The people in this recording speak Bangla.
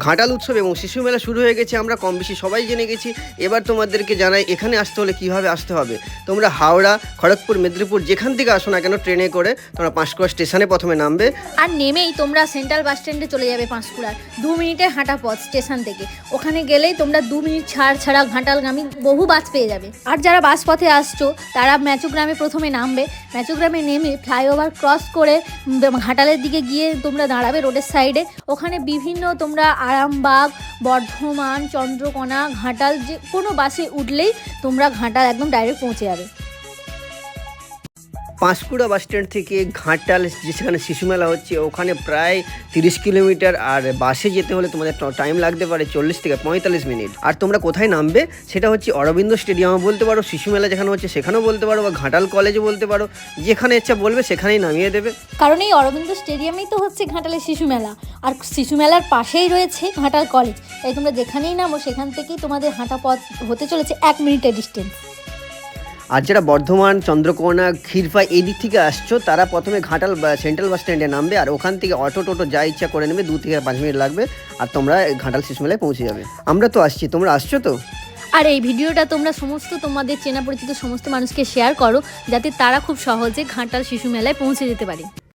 ঘাটাল উৎসব এবং শিশু মেলা শুরু হয়ে গেছে, আমরা কম বেশি সবাই জেনে গেছি। এবার তোমাদেরকে জানাই এখানে আসতে হলে কীভাবে আসতে হবে। তোমরা হাওড়া, খড়গপুর, মেদিনীপুর যেখান থেকে আসো না কেন ট্রেনে করে তোমরা পাঁশকুড়া স্টেশনে প্রথমে নামবে। আর নেমেই তোমরা সেন্ট্রাল বাস স্ট্যান্ডে চলে যাবে পাঁশকুড়ার 2 মিনিটের হাঁটা পথ স্টেশন থেকে। ওখানে গেলেই তোমরা 2 মিনিট ছাড়া ঘাটালগামী বহু বাস পেয়ে যাবে। আর যারা বাস পথে আসছো তারা ম্যাচুগ্রামে প্রথমে নামবে। ম্যাচুগ্রামে নেমে ফ্লাইওভার ক্রস করে ঘাটালের দিকে গিয়ে তোমরা দাঁড়াবে রোডের সাইডে। ওখানে বিভিন্ন তোমরা আরামবাগ, বর্ধমান, চন্দ্রকোনা, ঘাটাল যে কোনো বাসে উঠলেই তোমরা ঘাটাল একদম ডাইরেক্ট পৌঁছে যাবে। পাঁশকুড়া বাস স্ট্যান্ড থেকে ঘাটাল যেখানে শিশু মেলা হচ্ছে ওখানে প্রায় 30 কিলোমিটার, আর বাসে যেতে হলে তোমাদের টাইম লাগতে পারে 40 থেকে 45 মিনিট। আর তোমরা কোথায় নামবে সেটা হচ্ছে অরবিন্দ স্টেডিয়ামে বলতে পারো, শিশু মেলা যেখানে হচ্ছে সেখানেও বলতে পারো, বা ঘাটাল কলেজে বলতে পারো, যেখানে ইচ্ছা বলবে সেখানেই নামিয়ে দেবে। কারণ এই অরবিন্দ স্টেডিয়ামেই তো হচ্ছে ঘাটালের শিশু মেলা, আর শিশু মেলার পাশেই রয়েছে ঘাটাল কলেজ। তাই তোমরা যেখানেই নামো সেখান থেকেই তোমাদের হাঁটা পথ হতে চলেছে 1 মিনিটের ডিস্টেন্স। আর যারা বর্ধমান, চন্দ্রকোনা, ক্ষীরপাই এই দিক থেকে আসছো তারা প্রথমে ঘাটাল সেন্ট্রাল বাস স্ট্যান্ডে নামবে, আর ওখান থেকে অটো টোটো যা ইচ্ছা করে নেবে, 2 থেকে 5 মিনিট লাগবে, আর তোমরা ঘাটাল শিশু মেলায় পৌঁছে যাবে। আমরা তো আসছি, তোমরা আসছো তো? আর এই ভিডিওটা তোমরা তোমাদের চেনা পরিচিত সমস্ত মানুষকে শেয়ার করো, যাতে তারা খুব সহজে ঘাটাল শিশু মেলায় পৌঁছে যেতে পারে।